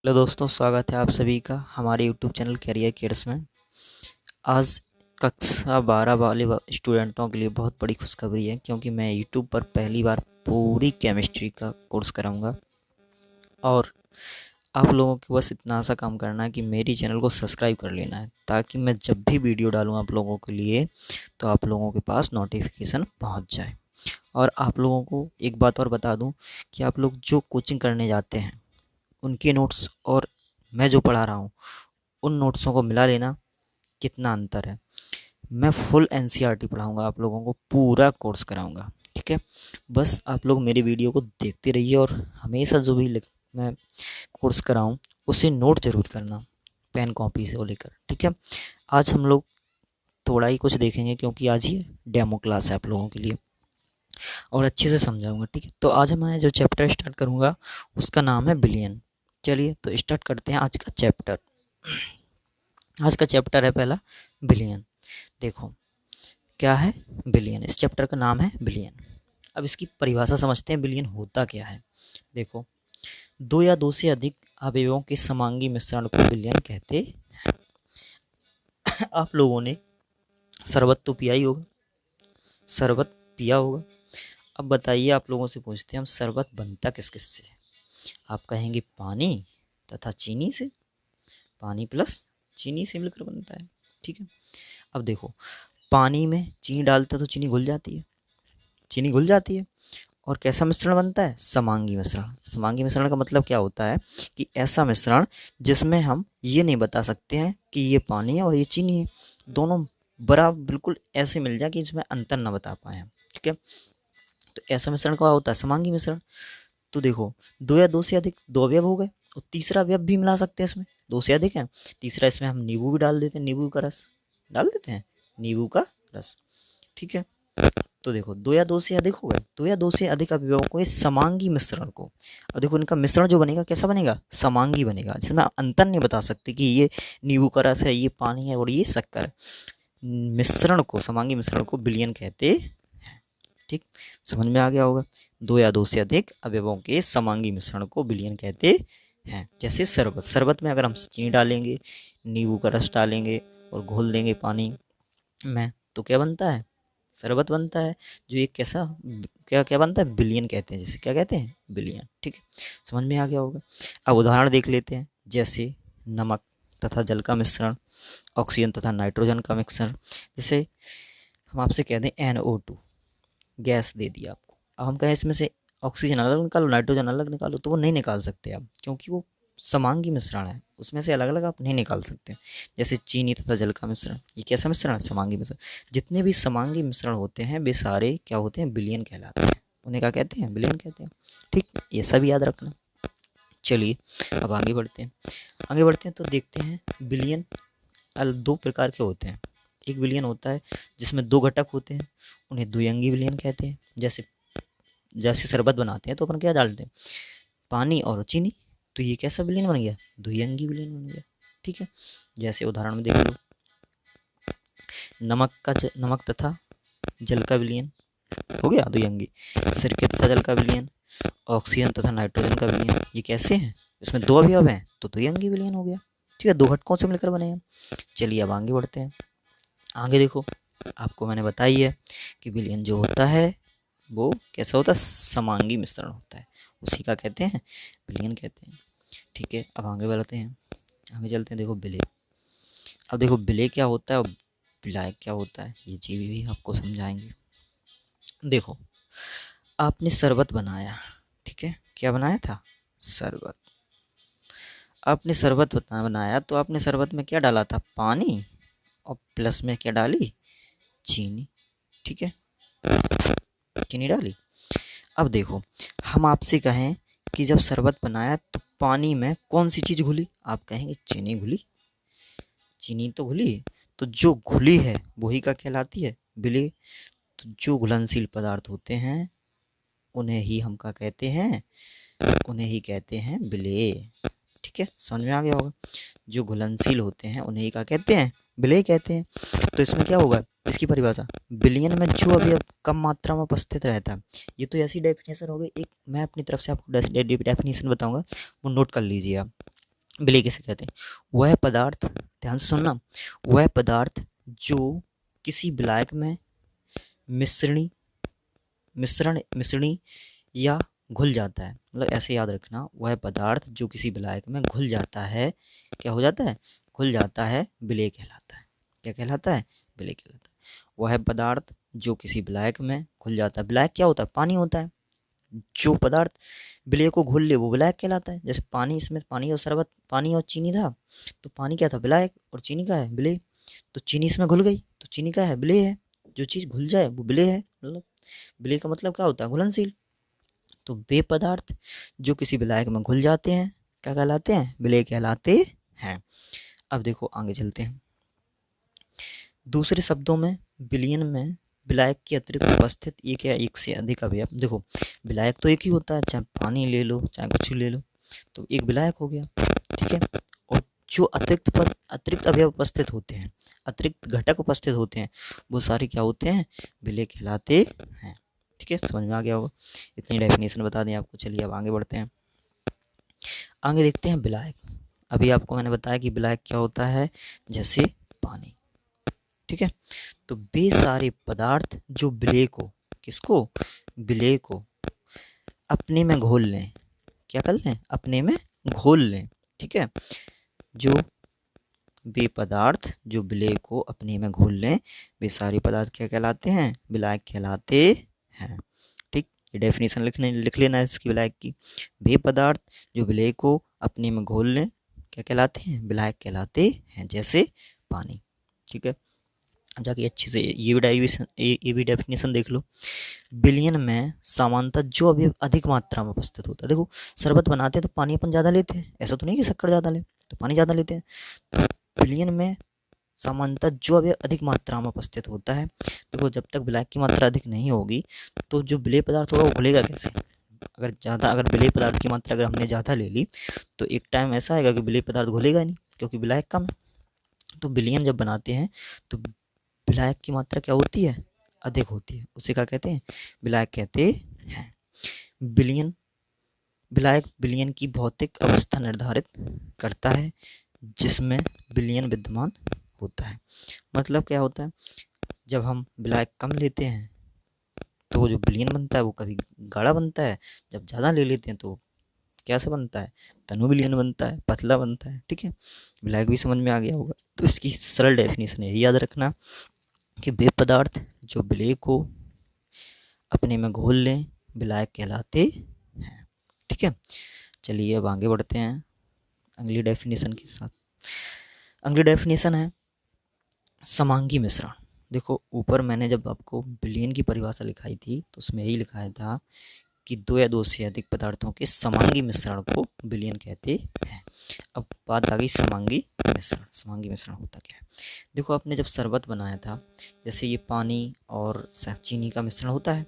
Hello दोस्तों, स्वागत है आप सभी का हमारे यूट्यूब चैनल कैरियर केयर्स में। आज कक्षा 12 वाले स्टूडेंटों के लिए बहुत बड़ी खुशखबरी है, क्योंकि मैं यूट्यूब पर पहली बार पूरी केमिस्ट्री का कोर्स कराऊंगा। और आप लोगों को बस इतना सा काम करना है कि मेरी चैनल को सब्सक्राइब कर लेना है, ताकि मैं जब भी वीडियो डालूँ आप लोगों के लिए तो आप लोगों के पास नोटिफिकेशन पहुँच जाए। और आप लोगों को एक बात और बता दूँ कि आप लोग जो कोचिंग करने जाते हैं उनके नोट्स और मैं जो पढ़ा रहा हूँ उन नोट्सों को मिला लेना, कितना अंतर है। मैं फुल एनसीईआरटी पढ़ाऊँगा, आप लोगों को पूरा कोर्स कराऊँगा, ठीक है। बस आप लोग मेरी वीडियो को देखते रहिए और हमेशा जो भी मैं कोर्स कराऊँ उसे नोट ज़रूर करना, पेन कॉपी से लेकर, ठीक है। आज हम लोग थोड़ा ही कुछ देखेंगे, क्योंकि आज ये डेमो क्लास है आप लोगों के लिए, और अच्छे से समझाऊंगा, ठीक है। तो आज मैं जो चैप्टर स्टार्ट करूँगा उसका नाम है बिलियन। चलिए तो स्टार्ट करते हैं आज का चैप्टर। आज का चैप्टर है पहला बिलियन। देखो क्या है बिलियन, इस चैप्टर का नाम है बिलियन। अब इसकी परिभाषा समझते हैं, बिलियन होता क्या है। देखो, दो या दो से अधिक अवयवों के समांगी मिश्रण को बिलियन कहते हैं। आप लोगों ने शरबत तो पिया ही होगा, शरबत पिया होगा। अब बताइए, आप लोगों से पूछते हैं हम, शरबत बनता किस किस से। आप कहेंगे पानी तथा चीनी से, पानी प्लस चीनी से मिलकर बनता है, ठीक है। अब देखो, पानी में चीनी डालते तो चीनी घुल जाती है, चीनी घुल जाती है, और कैसा मिश्रण बनता है, समांगी मिश्रण। समांगी मिश्रण का मतलब क्या होता है कि ऐसा मिश्रण जिसमें हम ये नहीं बता सकते हैं कि ये पानी है और ये चीनी है, दोनों बराबर बिल्कुल ऐसे मिल जाए कि इसमें अंतर ना बता पाए हम, ठीक है। तो ऐसा मिश्रण क्या होता है, समांगी मिश्रण। तो देखो, दो या दो से अधिक, दो अवयव हो गए, और तीसरा अवयव भी मिला सकते हैं इसमें, दो से अधिक है। तीसरा, इसमें हम नींबू भी डाल देते हैं, नींबू का रस डाल देते हैं, नींबू का रस, ठीक है। तो देखो, दो या दो से अधिक हो गए, दो या दो से अधिक अवयवों को इस समांगी मिश्रण को, अब देखो इनका मिश्रण जो बनेगा कैसा बनेगा, समांगी बनेगा, जिसमें आप अंतर नहीं बता सकते कि ये नींबू का रस है, ये पानी है और ये शक्कर है। मिश्रण को, समांगी मिश्रण को बिलियन कहते हैं, ठीक। समझ में आ गया होगा। दो या दो से अधिक अवयवों के समांगी मिश्रण को बिलियन कहते हैं। जैसे शरबत, शरबत में अगर हम चीनी डालेंगे, नींबू का रस डालेंगे और घोल देंगे पानी में, तो क्या बनता है, शरबत बनता है। जो एक कैसा, क्या क्या बनता है, बिलियन कहते हैं, जैसे क्या कहते हैं, बिलियन, ठीक है। समझ में आ गया होगा। अब उदाहरण देख लेते हैं, जैसे नमक तथा जल का मिश्रण, ऑक्सीजन तथा नाइट्रोजन का मिश्रण। जैसे हम आपसे कह दें NO2 गैस दे दिया आपको, अब हम कहें इसमें से ऑक्सीजन अलग निकालो, नाइट्रोजन अलग निकालो, तो वो नहीं निकाल सकते आप, क्योंकि वो समांगी मिश्रण है, उसमें से अलग अलग आप नहीं निकाल सकते। जैसे चीनी तथा जल का मिश्रण, ये कैसा मिश्रण है, समांगी मिश्रण। जितने भी समांगी मिश्रण होते हैं वे सारे क्या होते हैं, बिलियन कहलाते हैं। उन्हें क्या कहते हैं, बिलियन कहते हैं, ठीक। ये सब याद रखना। चलिए अब आगे बढ़ते हैं। आगे बढ़ते हैं तो देखते हैं, बिलियन दो प्रकार के होते हैं। एक बिलियन होता है जिसमें दो घटक होते हैं, उन्हें द्विअंगी बिलियन कहते हैं। जैसे जैसे शरबत बनाते हैं तो अपन क्या डालते हैं, पानी और चीनी, तो ये कैसा विलयन बन गया, द्विअंगी विलयन बन गया, ठीक है। जैसे उदाहरण में देख लो, नमक तथा जल का विलयन हो गया द्विअंगी, सिरके तथा जल का विलयन, ऑक्सीजन तथा नाइट्रोजन का विलयन, ये कैसे हैं, इसमें दो अवयव हैं तो द्विअंगी विलयन हो गया, ठीक है, दो घटकों से मिलकर बने हैं। चलिए अब आगे बढ़ते हैं। आगे देखो, आपको मैंने बताई है कि विलयन जो होता है वो कैसा होता है, समांगी मिश्रण होता है, उसी का कहते हैं विलयन कहते हैं, ठीक है। अब आगे बढ़ते हैं, आगे चलते हैं। देखो विलय, अब देखो विलय क्या होता है और विलायक क्या होता है, ये चीज़ भी आपको समझाएंगे। देखो, आपने शरबत बनाया, ठीक है, क्या बनाया था, शरबत। आपने शरबत बनाया तो आपने शरबत में क्या डाला था, पानी, और प्लस में क्या डाली, चीनी, ठीक है, चीनी डाली। अब देखो, हम आपसे कहें कि जब शरबत बनाया तो पानी में कौन सी चीज़ घुली, आप कहेंगे चीनी घुली, चीनी तो घुली, तो जो घुली है वही का कहलाती है विलय। तो जो घुलनशील पदार्थ होते हैं उन्हें ही हम क्या कहते हैं, उन्हें ही कहते हैं विलय, ठीक है। समझ में आ गया होगा, जो घुलनशील होते हैं उन्हें ही क्या कहते हैं, विलय कहते हैं। तो इसमें क्या होगा, इसकी परिभाषा, विलयन में जो अवयव कम मात्रा में उपस्थित रहता है, ये तो ऐसी डेफिनेशन हो गई। एक मैं अपनी तरफ से आपको डेफिनेशन बताऊंगा, वो नोट कर लीजिए आप। विलेय किसे कहते हैं? वह पदार्थ, ध्यान से सुनना, वह पदार्थ जो किसी विलायक में मिश्रणी मिश्रणी या घुल जाता है, मतलब ऐसे याद रखना, वह पदार्थ जो किसी विलायक में घुल जाता है, क्या हो जाता है? घुल जाता है, विलेय कहलाता है। क्या कहलाता है? विलेय कहलाता है। वह पदार्थ जो किसी विलायक में घुल जाता है, विलायक क्या होता है? पानी होता है। जो पदार्थ विलेय को घुल ले वो विलायक कहलाता है। जैसे पानी, इसमें पानी और शरबत, पानी और चीनी था, तो पानी क्या था? विलायक, और चीनी का है? विलेय। तो चीनी इसमें घुल गई तो चीनी का है? विलेय है। जो चीज़ घुल जाए वो विलेय है। मतलब विलेय का मतलब क्या होता है? घुलनशील। तो वे पदार्थ जो किसी विलायक में घुल जाते हैं क्या कहलाते हैं? विलेय कहलाते हैं। अब देखो आगे चलते हैं। दूसरे शब्दों में विलयन में विलायक के अतिरिक्त उपस्थित एक या एक से अधिक अवयव। देखो विलायक तो एक ही होता है, चाहे पानी ले लो चाहे कुछ ले लो, तो एक विलायक हो गया, ठीक है। और जो अतिरिक्त अवयव उपस्थित होते हैं, अतिरिक्त घटक उपस्थित होते हैं, वो सारे क्या होते हैं? विलेय कहलाते हैं। ठीक है, समझ में आ गया होगा। इतनी डेफिनेशन बता दें आपको। चलिए अब आगे बढ़ते हैं। आगे देखते हैं विलायक। अभी आपको मैंने बताया कि विलायक क्या होता है, जैसे पानी, ठीक है। तो वे सारे पदार्थ जो विलेय को, किसको? विलेय को अपने में घोल लें, क्या कर लें? अपने में घोल लें, ठीक है। जो वे पदार्थ जो विलेय को अपने में घोल लें, वे सारे पदार्थ क्या कहलाते हैं? विलायक कहलाते हैं। ठीक, ये डेफिनेशन लिख लेना है इसकी, विलायक की। वे पदार्थ जो विलेय को अपने में घोल लें क्या कहलाते हैं? विलायक कहलाते हैं, जैसे पानी, ठीक है। जाके अच्छे से ये भी डेफिनेशन देख लो। विलयन में सामान्यतः जो अभी अधिक मात्रा में उपस्थित होता है, देखो शरबत बनाते हैं तो पानी अपन ज़्यादा लेते हैं, ऐसा तो नहीं कि शक्कर ज़्यादा ले तो पानी ज़्यादा लेते हैं। तो विलयन में सामान्यतः जो अभी अधिक मात्रा में उपस्थित होता है, देखो जब तक विलायक की मात्रा अधिक नहीं होगी तो जो विलेय पदार्थ होगा वो घुलेगा कैसे? अगर विलेय पदार्थ की मात्रा अगर हमने ज़्यादा ले ली तो एक टाइम ऐसा आएगा कि विलेय पदार्थ घुलेगा नहीं, क्योंकि विलायक कम है। तो विलयन जब बनाते हैं तो विलायक की मात्रा क्या होती है? अधिक होती है, उसे क्या कहते हैं? विलायक कहते हैं। विलयन विलायक विलयन की भौतिक अवस्था निर्धारित करता है जिसमें विलयन विद्यमान होता है। मतलब क्या होता है? जब हम विलायक कम लेते हैं तो वो जो विलयन बनता है वो कभी गाढ़ा बनता है, जब ज़्यादा ले लेते हैं तो कैसा बनता है? तनु विलयन बनता है, पतला बनता है, ठीक है। विलायक भी समझ में आ गया होगा। तो इसकी सरल डेफिनेशन है, याद रखना कि वे पदार्थ जो विलेय को अपने में घोल लें विलायक कहलाते हैं, ठीक है। चलिए अब आगे बढ़ते हैं अगली डेफिनेशन के साथ। अगली डेफिनेशन है समांगी मिश्रण। देखो ऊपर मैंने जब आपको विलयन की परिभाषा लिखाई थी तो उसमें यही लिखाया था कि दो या दो से अधिक पदार्थों के समांगी मिश्रण को विलयन कहते हैं। अब बात आ गई समांगी मिश्रण। समांगी मिश्रण होता क्या है? देखो आपने जब शरबत बनाया था, जैसे ये पानी और चीनी का मिश्रण होता है,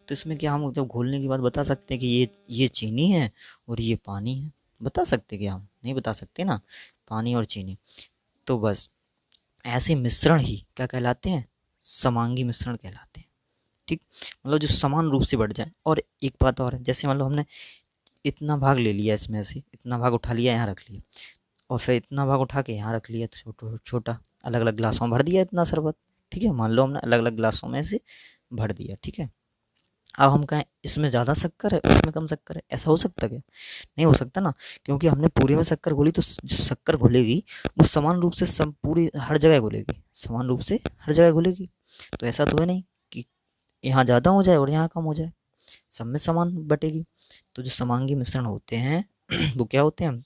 तो इसमें क्या हम जब घोलने के बाद बता सकते हैं कि ये चीनी है और ये पानी है? बता सकते क्या? हम नहीं बता सकते ना, पानी और चीनी। तो बस ऐसे मिश्रण ही क्या कहलाते हैं? समांगी मिश्रण कहलाते हैं, ठीक। मतलब जो समान रूप से बढ़ जाए। और एक बात और है, जैसे मान लो हमने इतना भाग ले लिया, इसमें से इतना भाग उठा लिया, यहाँ रख लिया, और फिर इतना भाग उठा के यहाँ रख लिया, तो छोटा अलग अलग ग्लासों में भर दिया इतना शरबत, ठीक है। मान लो हमने अलग अलग ग्लासों में से भर दिया, ठीक है। अब हम कहें इसमें ज़्यादा शक्कर है उसमें कम शक्कर है, ऐसा हो सकता क्या? नहीं हो सकता ना, क्योंकि हमने पूरे में शक्कर घोली तो जो शक्कर घुलेगी वो समान रूप से सब पूरी हर जगह घुलेगी, समान रूप से हर जगह घुलेगी। तो ऐसा तो है नहीं कि यहाँ ज़्यादा हो जाए और यहाँ कम हो जाए, सब में समान बटेगी। तो जो समांगी मिश्रण होते हैं वो क्या होते हैं?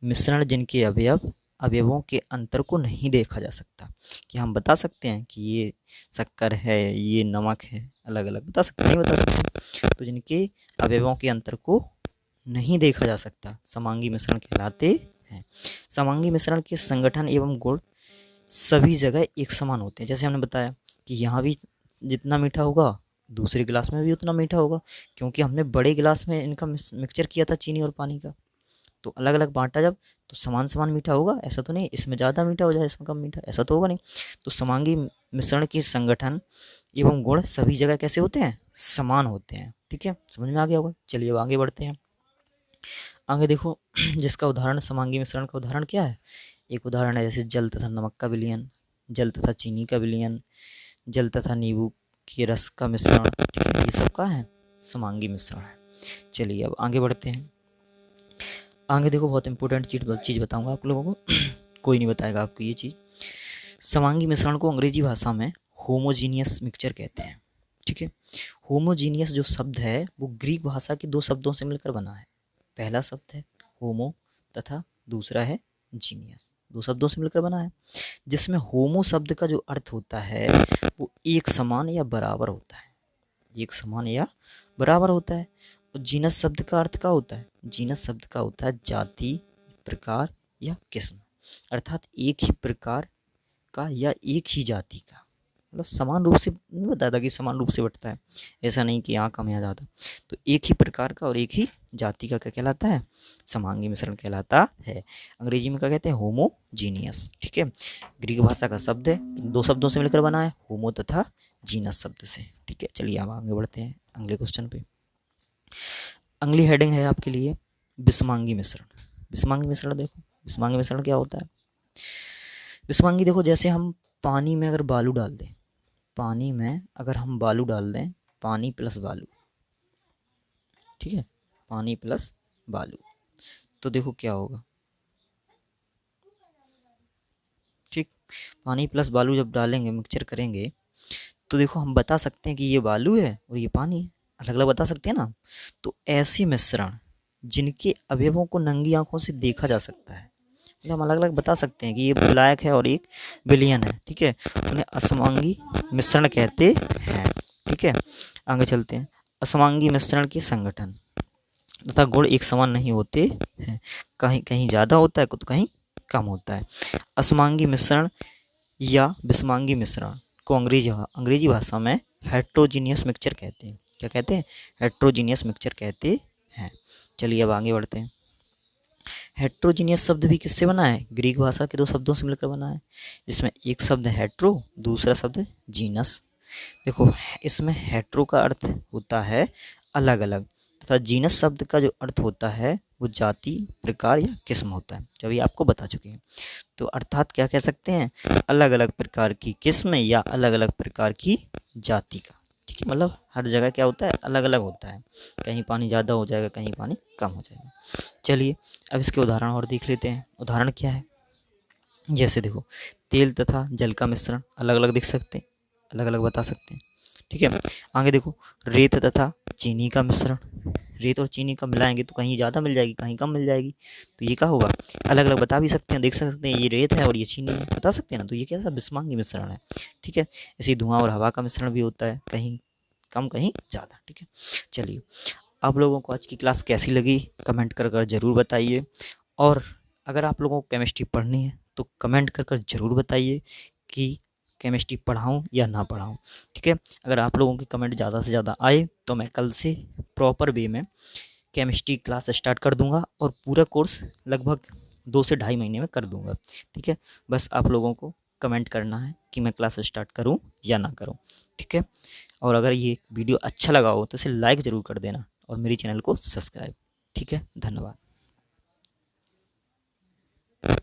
मिश्रण जिनके अवयवों के अंतर को नहीं देखा जा सकता। कि हम बता सकते हैं कि ये शक्कर है ये नमक है, अलग अलग बता सकते? नहीं बता सकते। तो जिनके अवयवों के अंतर को नहीं देखा जा सकता समांगी मिश्रण कहलाते हैं। समांगी मिश्रण के संगठन एवं गुण सभी जगह एक समान होते हैं। जैसे हमने बताया कि यहाँ भी जितना मीठा होगा दूसरे गिलास में भी उतना मीठा होगा, क्योंकि हमने बड़े गिलास में इनका मिक्सचर किया था चीनी और पानी का, तो अलग अलग बांटा जब तो समान समान मीठा होगा, ऐसा तो नहीं इसमें ज़्यादा मीठा हो जाए इसमें कम मीठा, ऐसा तो होगा नहीं। तो समांगी मिश्रण के संगठन एवं गुण सभी जगह कैसे होते हैं? समान होते हैं, ठीक है। समझ में आ गया होगा। चलिए अब आगे बढ़ते हैं। आगे देखो जिसका उदाहरण समांगी मिश्रण का उदाहरण क्या है। एक उदाहरण है जैसे जल तथा नमक का विलयन, जल तथा चीनी का विलयन, जल तथा नींबू के रस का मिश्रण। ठीक है, ये सब का है समांगी मिश्रण है। चलिए अब आगे बढ़ते हैं। आगे देखो बहुत इंपॉर्टेंट चीज़ बताऊंगा आप लोगों को कोई नहीं बताएगा आपको ये चीज़। समांगी मिश्रण को अंग्रेजी भाषा में होमोजीनियस मिक्सचर कहते हैं। ठीक है, होमोजीनियस जो शब्द है वो ग्रीक भाषा के दो शब्दों से मिलकर बना है। पहला शब्द है होमो तथा दूसरा है जीनियस, दो शब्दों से मिलकर बना है, जिसमें होमो शब्द का जो अर्थ होता है वो एक समान या बराबर होता है, एक समान या बराबर होता है। और जीनस शब्द का अर्थ क्या होता है, जीनस शब्द का होता है जाति, प्रकार या किस्म, अर्थात एक ही प्रकार का या एक ही जाति का, मतलब समान रूप से नहीं बताता कि समान रूप से बटता है, ऐसा नहीं कि यहाँ कम या ज़्यादा। तो एक ही प्रकार का और एक ही जाति का क्या कहलाता है, समांगी मिश्रण कहलाता है। अंग्रेजी में क्या कहते हैं, होमोजीनियस। ठीक है, ग्रीक भाषा का शब्द है, दो शब्दों से मिलकर बना है, होमो तथा जीनस शब्द से। ठीक है, चलिए अब आगे बढ़ते हैं अगले क्वेश्चन पे। अगली हेडिंग है आपके लिए विषमांगी मिश्रण। विषमांगी मिश्रण देखो, विषमांगी मिश्रण क्या होता है। विषमांगी देखो, जैसे हम पानी में अगर बालू डाल दें, पानी में अगर हम बालू डाल दें, पानी प्लस बालू, ठीक है, पानी प्लस बालू, तो देखो क्या होगा। ठीक, पानी प्लस बालू जब डालेंगे, मिक्सचर करेंगे, तो देखो हम बता सकते हैं कि ये बालू है और ये पानी है, अलग अलग बता सकते हैं ना। तो ऐसे मिश्रण जिनके अवयवों को नंगी आंखों से देखा जा सकता है, मतलब हम अलग अलग बता सकते हैं कि ये ब्लैक है और एक विलियन है, ठीक है, उन्हें असमांगी मिश्रण कहते हैं। ठीक है, आगे चलते हैं। असमांगी मिश्रण के संगठन तथा गुण एक समान नहीं होते हैं, कहीं कहीं ज़्यादा होता है तो कहीं कम होता है। असमांगी मिश्रण या विषमांगी मिश्रण को अंग्रेजी भाषा में हेट्रोजीनियस मिक्सचर कहते हैं। क्या कहते हैं, हेट्रोजीनियस मिक्सचर कहते हैं। चलिए अब आगे बढ़ते हैं। हेट्रोजीनियस शब्द भी किससे बना है, ग्रीक भाषा के दो शब्दों से मिलकर बना है, जिसमें एक शब्द है हेट्रो, दूसरा शब्द जीनस। देखो इसमें हेट्रो का अर्थ होता है अलग अलग, तथा जीनस शब्द का जो अर्थ होता है वो जाति, प्रकार या किस्म होता है, जो अभी आपको बता चुके हैं। तो अर्थात क्या कह सकते हैं, अलग अलग प्रकार की किस्म या अलग अलग प्रकार की जाति का। ठीक है, मतलब हर जगह क्या होता है, अलग अलग होता है, कहीं पानी ज़्यादा हो जाएगा, कहीं पानी कम हो जाएगा। चलिए अब इसके उदाहरण और देख लेते हैं। उदाहरण क्या है, जैसे देखो तेल तथा जल का मिश्रण अलग अलग दिख सकते हैं, अलग अलग बता सकते हैं। ठीक है, आगे देखो रेत तथा चीनी का मिश्रण, रेत और चीनी का मिलाएंगे तो कहीं ज़्यादा मिल जाएगी, कहीं कम मिल जाएगी, तो ये क्या होगा, अलग अलग बता भी सकते हैं, देख सकते हैं ये रेत है और ये चीनी है, बता सकते हैं ना, तो ये कैसा विषमांगी मिश्रण है। ठीक है, ऐसे धुआं और हवा का मिश्रण भी होता है, कहीं कम कहीं ज़्यादा। ठीक है, चलिए आप लोगों को आज की क्लास कैसी लगी कमेंट कर ज़रूर बताइए, और अगर आप लोगों को केमिस्ट्री पढ़नी है तो कमेंट कर ज़रूर बताइए कि केमिस्ट्री पढ़ाऊँ या ना पढ़ाऊँ। ठीक है, अगर आप लोगों के कमेंट ज़्यादा से ज़्यादा आए तो मैं कल से प्रॉपर वे में केमिस्ट्री क्लास स्टार्ट कर दूंगा और पूरा कोर्स लगभग 2 से ढाई महीने में कर दूंगा। ठीक है, बस आप लोगों को कमेंट करना है कि मैं क्लास स्टार्ट करूं या ना करूं। ठीक है, और अगर ये वीडियो अच्छा लगा हो तो इसे लाइक ज़रूर कर देना और मेरी चैनल को सब्सक्राइब। ठीक है, धन्यवाद।